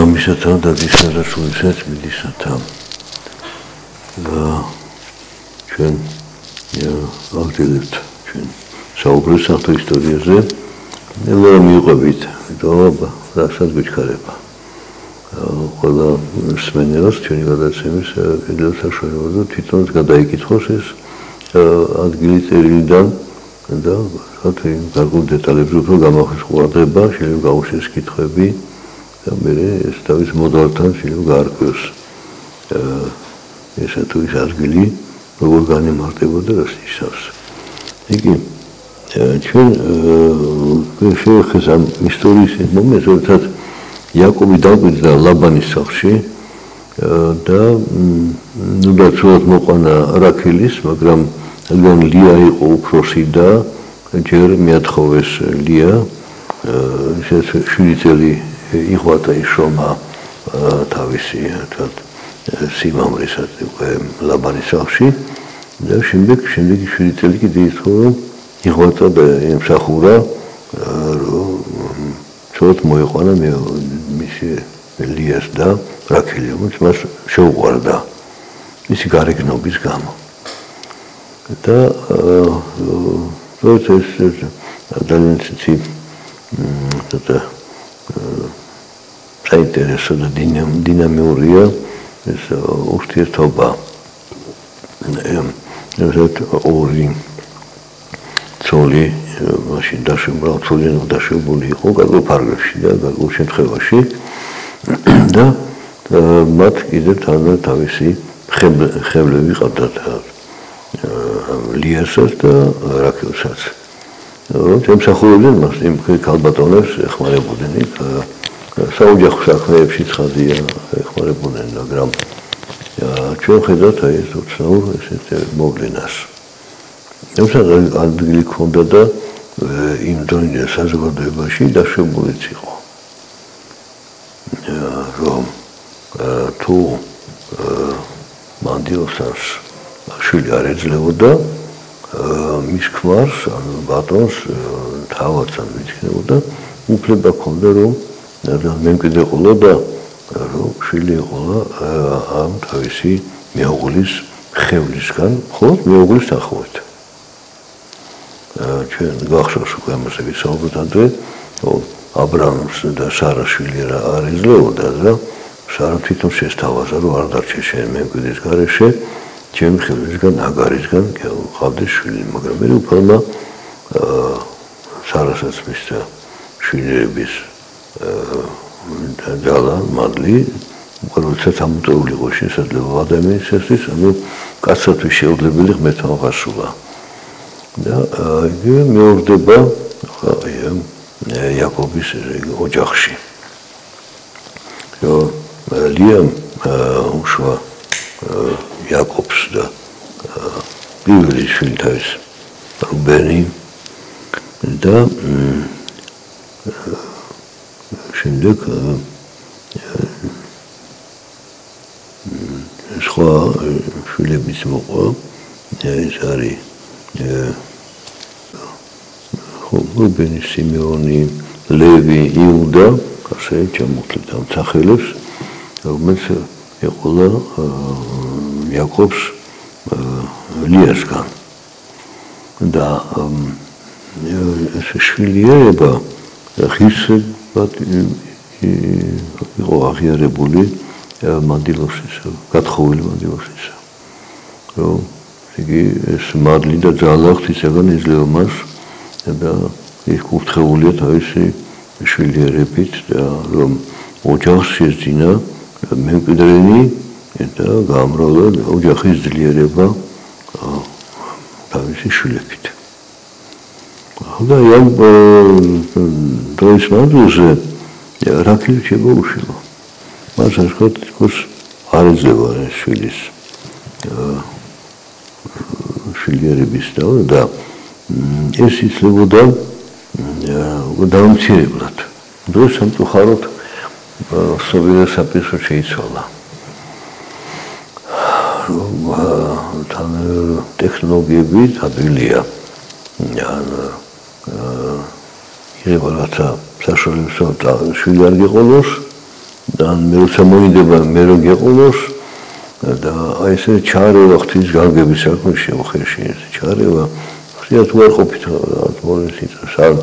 მამისათან და დისა და შვილისაც მიდისათა. ჩვენ აღდგენებთ ჩვენ საუბრობთ საერთო ისტორიაზე. ნელა მიყვებით, რომ რასაც გვიჩქარება. ყველა მსმენელს ჩვენი გადაცემის კიდევ საშუალება თვითონაც გადაიკითხოს ეს ადგილი წერილიდან და რათა გარკვეულ დეტალებზე უფრო გამახვილოს ყურადღება, შეიძლება გაუშვეს კითხვები და მე ეს თავის მოდელთან შეიძლება გაარკვევს ესა თუ ის ადგილი როგორ განემართებოდა და რას ნიშნავს. იგი ჩვენ შევეხეს ამ ისტორიის მომენტს, როდესაც იაკობი დაგვიძდა ლაბანის სახლში და ნუ და ცუდად მოყვანა რაქელის, მაგრამ რადგან ლია იყო უფროსი და ჯერ მიათხოვეს ლია ეს შვიდიწელი იხვათა იშრომა თავისი სიმამრისად ლაბანის სახლში და შემდეგ შვიდიწელი კიდე ითხოვა რომ იხვათა და ემსახურა რომ ცუდად მოიყვანა მისი ლიას და რაქელი, რომელიც მას შეუყვარდა მისი გარეგნობის გამო. და როცა ძალიან ცივი საინტერესო და დინამიურია ეს ურთიერთობა ორი ცოლი მაშინ დაშვებული იყო გარკვეულ ფარგლებში და გარკვეულ შემთხვევაში და მათ კიდევ თავისი ხებლები ყავდათ ლიასაც და რაქელსაც. ემსახურებდნენ მას იმ ქალბატონებს ეხმარებოდნენ საოჯახო საქმეებში ცხადია ეხმარებოდნენ, მაგრამ ჩვენ ხედავთ აი ეს უცნაურ ესეთ მოვლენას. ემსახურებდნენ ადგილი ჰქონდა და იმ დროინდელ საზოგადოებაში დაშვებულიც იყო. რომ თუ მანდილოსას შვილი არ ეძლებოდა მის ქმარს, ანუ ბატონს თავადს არ მიჩნდებოდა, უფლება ჰქონდა რომ მემკვიდრე ყოლა და რომ შვილი ეყოლა ამ თავისი მეუღლის ხევლისგან, ხოლო მეუღლის თანხმობით. ჩვენ გახსოვს უკვე ამაზე ვისაუბრეთ ადრე, რომ აბრამს და სარას შვილი არ ეძლებოდა და სარა თვითონ შესთავაზა რომ არ დარჩე შენ მემკვიდრის გარეშე ჩემი ხევლისგან აგარისგან ყავდეს შვილი, მაგრამ მე უფალმა სარასაც მისცა შვილების ძალა, მადლი, როდესაც ამოწეული იყო შესაძლებლობა ადამიანისათვის, ანუ კაცისთვის შეუძლებელი ღმერთმა აღასრულა. და იგი მეორდება იაკობის ოჯახში. ლიამ უშვა იაკობს და პირველი შვილი თავის რუბენი და შემდეგ სხვა შვილებიც მოყვა ეს არის რუბენი, სიმეონი, ლევი, იუდა, ასე ჩამოთვლით ამ სახელებს, რომელიც ეყოლა იაკობს ლიასგან. და ეს შვილიერება ღირსებად იყო აღიარებული მანდილოსის, გათხოვილი მანდილოსისა. რომ იგი ეს მადლი და ძალა ღვთისაგან იძლევა მას და ის კურთხეულია თავისი შვილიერებით და რომ ოჯახს შეძინა მემკვიდრენი და გაამრავლა ოჯახის ძლიერება თავისი შვილებით. და ამ დროის მანძილზე რაქელი რჩება უშვილო. მას ასხოთ თქოს არ ეძლევა შვილის შვილიერების და ეს იცლებოდა დაუმცირებლად. დროს სამწუხაროდ სოციალურ საპირისპირო შეიცვალა. თან ტექნოლოგიები ადვილია. იღება რაცა საშუალებას შვილი არ გიყოლოს მე როცა მოიდება მე რო გეყოლოს და აი ესე ჩარევა ღვთის განგების საქმეში ხერში ჩარევა ხშირად უარყოფით მოლესით სამ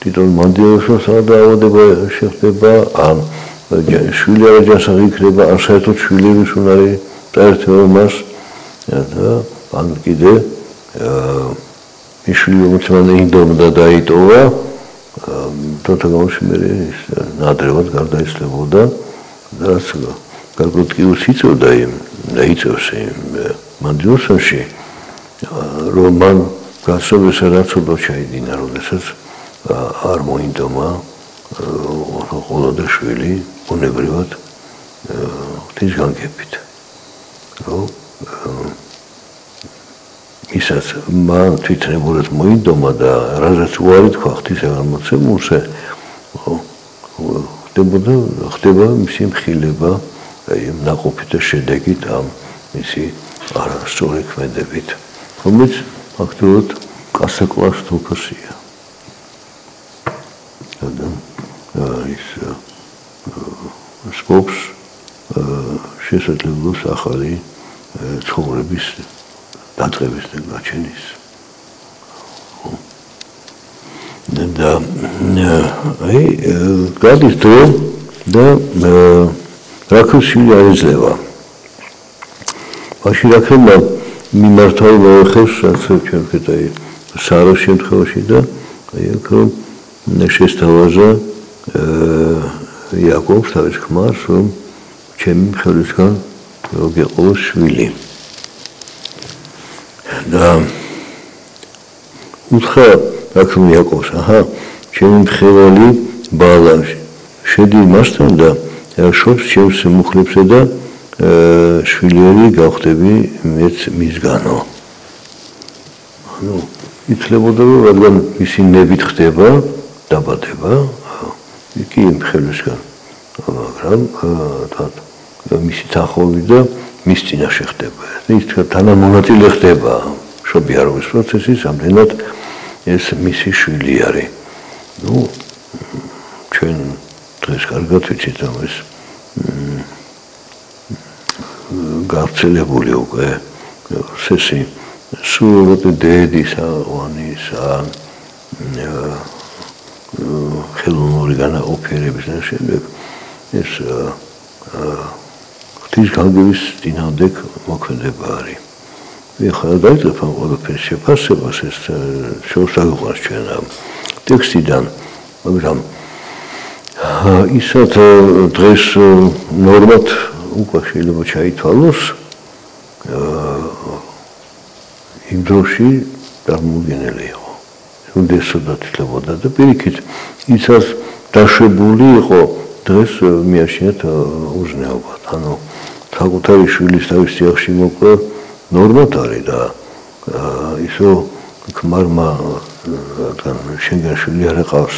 თვითონ მანდილოსო სადაავადება შეხდება ან შვილი არაჯანსაღ იქნება ან საერთოდ შვილების უნარი წაერთება მას და ან კიდე შვილი უმცროსი ინდომდა დაიტოვა თოთა გამოში მე ნადრევად გარდაიცვლებოდა და რაც გარკვეულ ტკივილს იწევდა იმ და იწევს იმ მანდილოსში რომ მან გასწორდეს რაც უდო ჩაიდინა როდესაც არ მოინდომა ყოლოდა შვილი უნებრივად ღვთის განგებით რომ ისაც მან თვითნებურად მოინდომა და რაზეც უარი თქვა ღვთის აღმოცემულზე ხდება მისი მხილება აი ნაყოფით და შედეგით ამ მისი არასწორი ქმედებით რომელიც ფაქტობრივად კასაკლას თოფოსია და ის სპობს შესაძლებლობს ახალი ცხოვრების დაწყების და გაჩენის და აი გადის დრო და რაკუშვილი არ იძლევა მაშინ რაკემა მიმართავ მოეხებს რაც ჩვენ ვქეთ აი საროს შემთხვევაში და აი აქ რომ შესთავაზა იაკობს თავის ქმარს რომ ჩემი ხელისგან გეყოლოს შვილი და უთხრა აქ რომ იაკობს აჰა ჩემი მხევალი ბალა შედი მასთან და შობს ჩემს მუხლებსა და შვილიერი გავხდები მეც მისგანო ანუ იცლებოდა რომ რადგან მისი ნებით ხდება დაბადება კი იმ ხელისგან მაგრამ მისი თახოვი და მის წინაშე ხდება ის თანამონაწილე ხდება მშობიარობის პროცესის ამდენად ეს მისი შვილი არის ნუ ჩვენ დღეს კარგად ვიცით რომ ეს გავრცელებული უკვე სესი სულ დედის აღვანის ან ხელოვნური განაყოფიერების და შემდეგ ეს ღვთის განგების წინააღმდეგ მოქმედება არის. ეხლა დაიწყებ ამ ყველაფერს შეფასებას ეს შორს აგვიყვანს ჩვენ ამ ტექსტიდან, მაგრამ ისეთ დღეს ნორმად უკვე შეიძლება ჩაითვალოს იმ დროში წარმოუდგენელი იყო. უდესოდათ თლებოდა და პირიქით ისაც დაშვებული იყო დღეს მიაჩნიათ უზნეობად. ანუ საკუთარი შვილის თავის სიახში მოკლა ნორმად არის და ისო ქმარმა რადგან შენგან შვილი არ ეყავს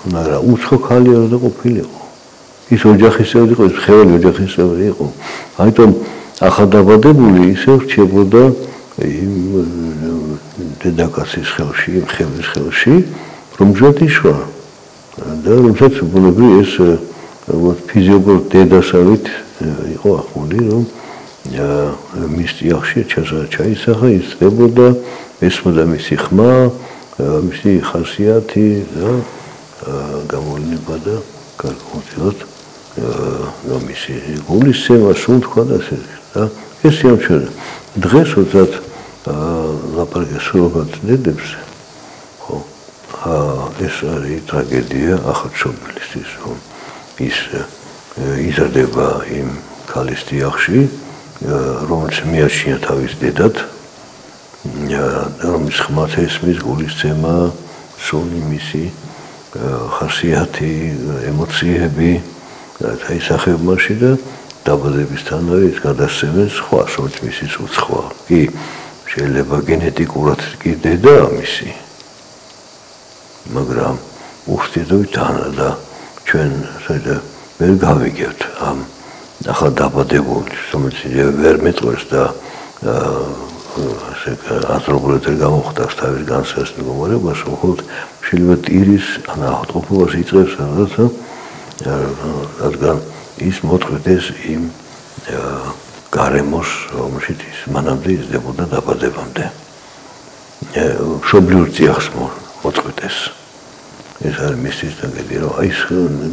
მაგრამ უცხო ქალი არ და ყოფილიყო. ის ოჯახის წევრი იყო, ის ხევალი ოჯახის წევრი იყო. ამიტომ ახალდაბადებული ისე რჩებოდა დედაკაცის ხელში, ხევის ხელში, რომ ჯოთიშვა და რომელსაც ბუნებრივი ეს ფიზიოლოგიურ დედასავით იყო ახმული, რომ მის წიაღში ჩაისახა, იცდებოდა, ესმოდა მისი ხმა, მისი ხასიათი და გამოვლენა და გარკვეულად მისი გულისცემა, სულ თქვა და ეს შეამჩნევა. დღეს როდესაც ლაპარაკი სულობად დედებს, ხო, ეს არის ტრაგედია ახალშობილისთვის, რომ ის იზრდება იმ ქალის თიახში, რომელიც მიაჩნია თავის დედად, რომლის ხმაც ესმის გულისცემა, სული მისი ხასიათი, ემოციები და ისახებმაში და დაბადებისთანავე ის გადასცემენ სხვა სოჭმისის უცხოა. კი, შეიძლება გენეტიკურად კი დედა მისი, მაგრამ ურთიერთობით ანა და ჩვენ ვერ გავიგებთ ამ ახალ დაბადებულის, რომელიც ვერ მეტყველს და ასე აზრობრივად გამოხდავს თავის განსაზღვრებას, მხოლოდ შეიძლება ტირის ან ავტოფობას იწყებს, სადაც რადგან ის მოწყვეტეს იმ გარემოს, რომელშიც ის მანამდე იზრდებოდა დაბადებამდე. მშობლიურ წიაღს მოწყვეტეს. ეს არის მისთვის დაგედი, რომ აი ეს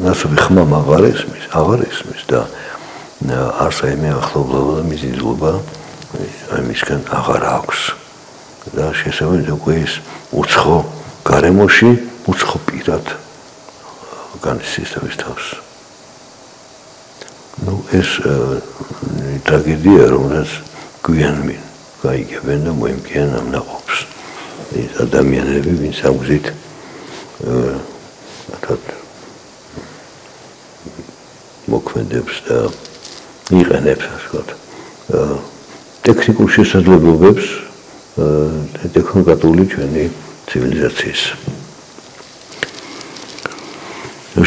ნაცნობი ხმა აღარ ესმის და არც აი მე ახლობლობა და მიზიდულობა აი მისგან აღარ აქვს. და შესაძლოა უკვე ის უცხო გარემოში, უცხო პირად განიცდის თავის თავს. ეს ტრაგედია, რომელსაც გვიან გაიგებენ და მოიმკიან ამ ნაყოფს. ეს ადამიანები, ვინც ამ გზით მოქმედებს და იყენებს, ასე ვთქვათ, ტექნიკურ შესაძლებლობებს ტექნოკრატიული ჩვენი ცივილიზაციის.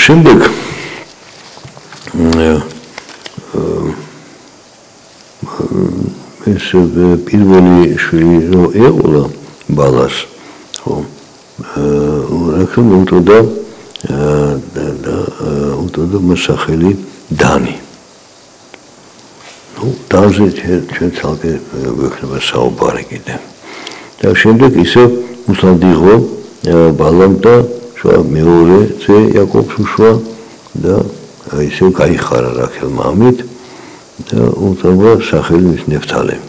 შემდეგ ეს პირველი შვილი რო ეყოლა ბალას, ხო, რაკომ უტოდა მოსახელი დანი. დანზე ჩვენ ცალკე გვექნება საუბარი კიდე. და შემდეგ ისე უსანდიღო ბალამ და შუა მეორე ძე იაკობს უშვა და ისე გაიხარა რაქელმა ამით და უთხრა სახელი მის ნეფთალემ.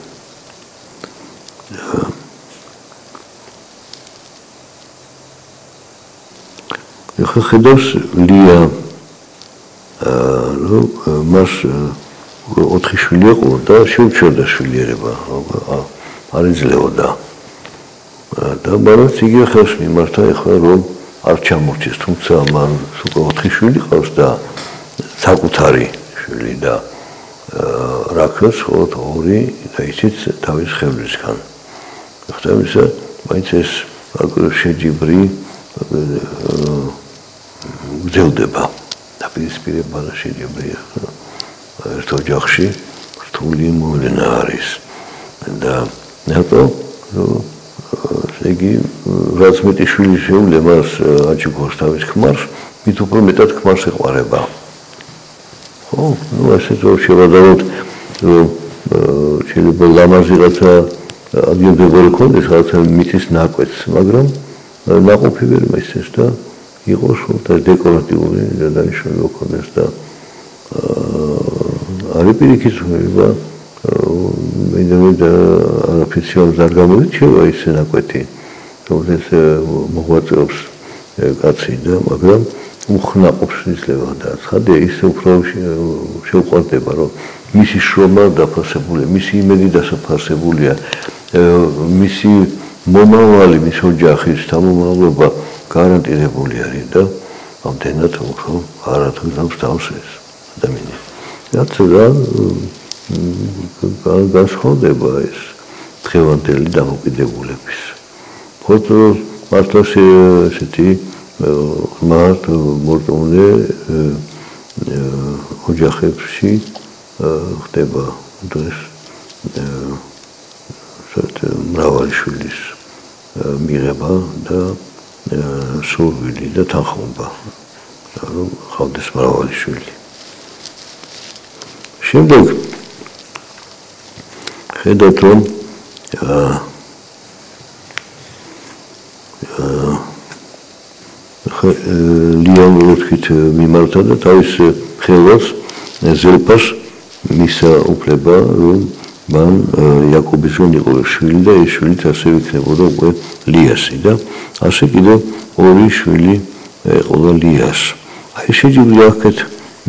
ეხლა ხედავს ლია რომ მას 4 შვილი იყო და შეუჩერდა შვილიერება, არ იძლეოდა. და მარაც იგი ხელს მიმართა ეხლა რომ არ ჩამორჩეს, თუმცა მან უკვე 4 შვილი ყავს და საკუთარი შვილი და რაქოს ხოლმე 2 და ისიც თავის ხელისგან. ხთამისა, მაინც ეს შეჯიბრი გრძელდება. დაპირისპირება და შეჯიბრია. ერთ ოჯახში რთული მოვლენა არის. და ნატო იგი რაც მეტი შვილი შეუძლია მას აჩუქოს თავის ქმარს, მით უფრო მეტად ქმარს ეყვარება. ხო, ასეთ შევადაროთ, რომ შეიძლება ლამაზი რაცა ადგილმდებარე ქონდეს, რაცა მიწის ნაკვეთს, მაგრამ ნაყოფი ვერ მისცეს და იყოს და დეკორატიული დანიშნულება ქონდეს და არის პირიქით ხდება მე არაფიციალურად არ გამოირჩევა ის ნაკვეთი, რომელსაც მოღვაწეობს კაცი და მაგრამ უხნაყოფს იძლევა და ცხადია ის უფრო შეუყვარდება, რომ მისი შრომა დაფასებულია, მისი იმედი დასაფასებულია, მისი მომავალი, მის ოჯახის თავმომავლობა გარანტირებული არის და ამდენად უფრო არათუგავს თავს ეს ადამიანი. რაც განსხვავდება ეს დღევანდელი დამოკიდებულების. ფოტო მართლა ესეთი მარტ მორწმუნე ოჯახებში ხდება დღეს მრავალი შვილის მიღება და სურვილი და თანხმობა, რომ ხავდეს მრავალი შვილი. შემდეგ ხედავთ რომ ლიამ როთქით მიმართა და თავის ხელს ზელფას მისა უფლება რომ მან იაკობისგან იყო შვილი და ეს შვილიც ასევე იქნებოდა უკვე ლიასი და ასე კიდევ 2 შვილი ეყოლა ლიას. აი შეჯიბრი აქეთ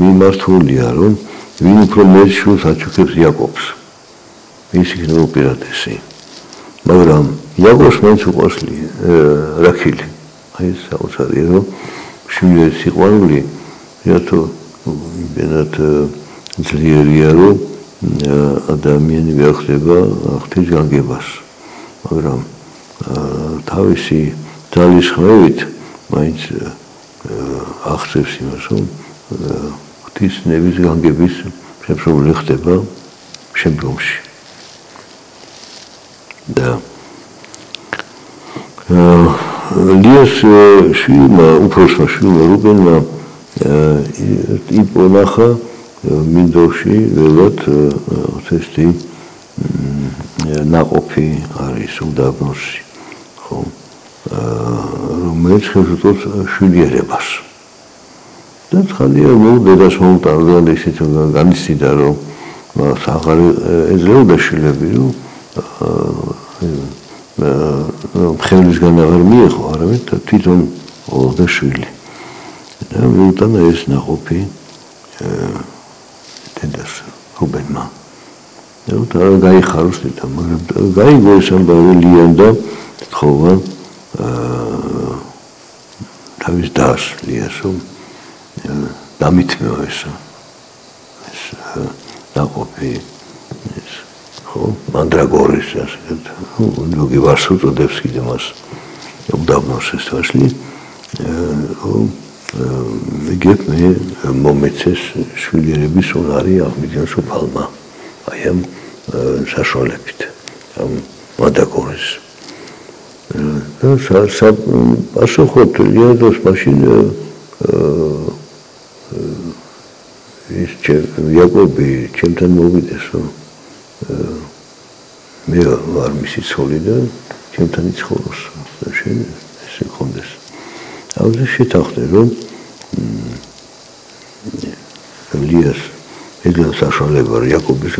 მიმართულია რომ ვინ უფრო მეტ შვილს აჩუქებს იაკობს. ის იქნება უპირატესი. მაგრამ იაკობს მაინც უყვარს რაქილი. აი ეს საოცარია რომ შვილის სიყვარული რატო იმენად ძლიერია რომ ადამიანი ვერ ხდება ღვთის განგებას. მაგრამ თავისი ძალის ხმევით მაინც აღწევს იმას რომ ღვთის ნების განგების შემსრულებელი ხდება შემდგომში. და ლიას შვილმა, უფროსმა შვილმა რუბენმა იპონახა მინდორში ველად ცესტი ნაყოფი არის უდაბნოში ხო რომელიც ხელშეწყობს შვილიერებას და ცხადია რომ დედას მომტანდა ისეთ განიცდიდა რომ აღარ ეძლეოდა შვილები რომ ხელისგან აღარ მიიღო არამედ თვითონ ოდო შვილი და მიუტანა ეს ნაყოფი დედას რუბენმა და გაიხაროს და მაგრამ გაიგო ეს ამბავი ლიან და თხოვა თავის დას ლიას რომ დამითმევა ეს ნაყოფი ეს ხო მანდრაგორის ასეთ ლოგი ვარს უწოდებს კიდე მას უდაბნოს ეს ვაშლი მიგებ მე მომეცეს შვილიერების უნარი აღმიდგა სოფალმა აი ამ საშუალებით ამ მანდრაგორის და პასუხობ ლიადოს მაშინ ის იაკობი ჩემთან მოვიდეს რომ მე ვარ მისი ცოლი და ჩემთან იცხოვროს და შენ ესე ხონდეს აუზე შეთანხმდე რომ ლიას ეგრე საშუალება იაკობის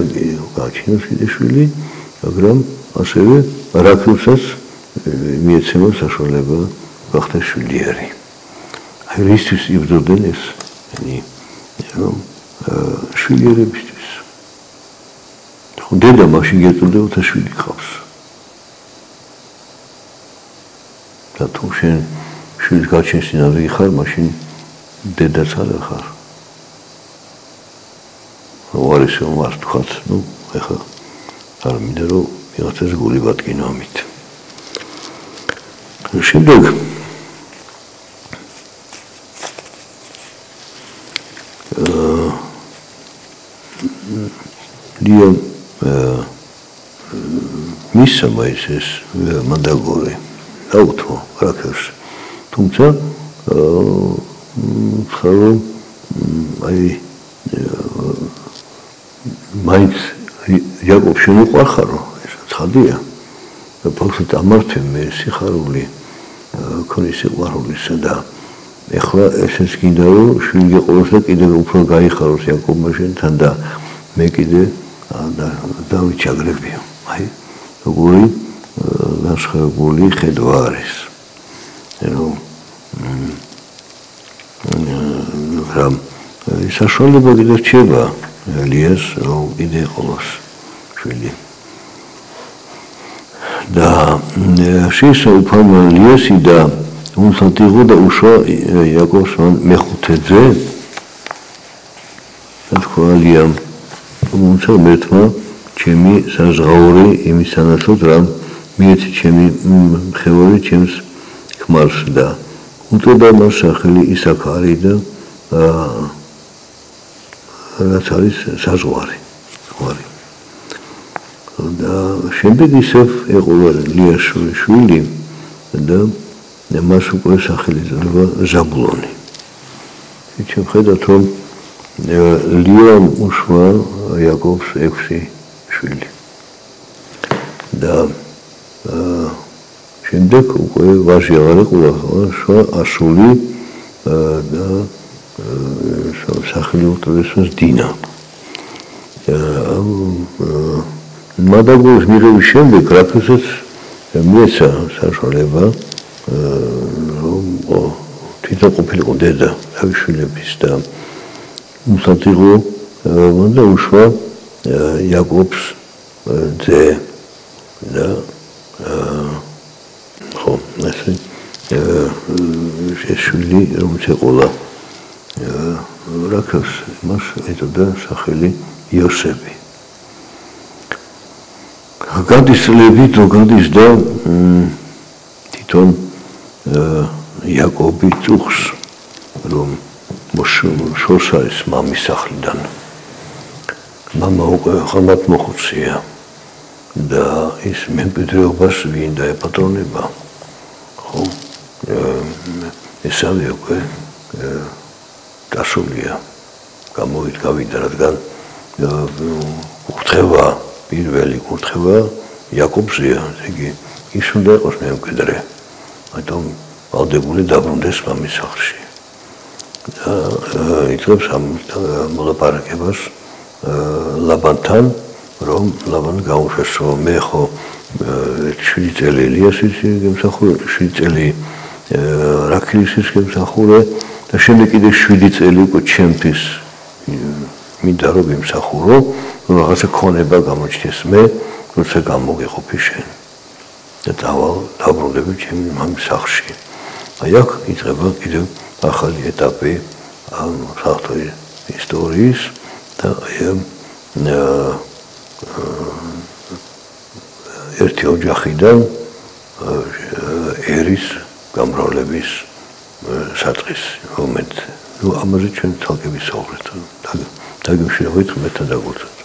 გააჩინოს კიდე შვილი მაგრამ ასევე რაკრუსაც მიეცემა საშუალება გახდა შვილიერი აი რისთვის იბრძოდნენ ეს რომ შვილიერებისთვის ხო დედა მაშინ გეწოდებოდა შვილი ყავს და თუ შენ შვილს გაჩენს წინავე ხარ მაშინ დედაც არ ხარ ვარის ვარ თქვათ ნუ ეხლა არ მინდა რომ ვიღაცას გული ვატკინო ამით შემდეგ ლია მისცა ეს მანდაგორი აუთო რაკებს თუმცა ხარო აი მაინც იაკობ შენ უყარხარო ეს ცხადია და ფოქსით ამართე მე სიხარული ქონი სიყვარულისა და ეხლა ესეც კიდე რომ შვილი გეყოლოს და კიდე უფრო გაიხაროს იაკობმა შენთან და მე კიდე დავიჩაგრებიო აი როგორი განსხვავებული ხედვა არის რომ რამ საშუალება კიდე რჩება ლიას რომ კიდე ყოლოს შვილი და შეისაუბარ ლიასი და უმსათიღო და უშვა იაკობს მეხუთეძე და თქვა ლიამ უმცა მეთმა ჩემი საზღაური იმისანაცოდ რამ მიეცი ჩემი მხევარი ჩემს ქმარს და უწოდა მას სახელი ისაქარი და რაც არის საზღვარი და შემდეგ ისევ ეყოლა ლიას შვილი და მას უკვე სახელი ეწოდება ზაბულონი ისე ხედავთ რომ ლიამ უშვა იაკობს 6 შვილი და შემდეგ უკვე ვაჟი აღარ ეყოლა შვა ასული და სახელი უწოდეს დინა მადაგურის მიღების შემდეგ რაკრუსაც მიეცა საშუალება რომ თვითონ ყოფილიყო დედა თავის შვილების და უმსათიღო და უშვა იაკობს ძე და ხო ესე შვილი რომელიც ეყოლა რაკრუს მას ეწოდა სახელი იოსები გადის წლები თუ გადის და თვითონ იაკობი წუხს რომ შორს არის მამის სახლიდან მამა უკვე ხალხად მოხუცია და ის მემკვიდრეობას ვინ დაეპატრონება ხო ესავე უკვე დასულია. გამოვიდა, რადგან კურთხევა, პირველი კურთხევა იაკობზეა, იგი ის უნდა იყოს მემკვიდრე. Այդომ ვალდებული დაბრუნდეს მამის სახლში. იწყებს ამ მოლაპარაკებას ლაბანთან, რომ ლაბანი გაუშვეს, რომ მე ხო 7 წელი ელიასის გემსახურე, 7 წელი რაქილისის გემსახურე და შემდეგ კიდე 7 წელი უკვე ჩემთვის მინდა რომ გემსახურო, რომ რაღაცა ქონება გამოჩნდეს მე, როცა გამოგეყოფი შენ. და დაბრუნდები ჩემი მამის სახლში. აი აქ იწყება კიდევ ახალი ეტაპი ამ საღვთო ისტორიის და ერთი ოჯახიდან ერის გამრავლების საწყის მომენტი. ამაზე ჩვენ თალკები საუბრობთ. დაგემშვიდობთ მეთან დაგვრჩა.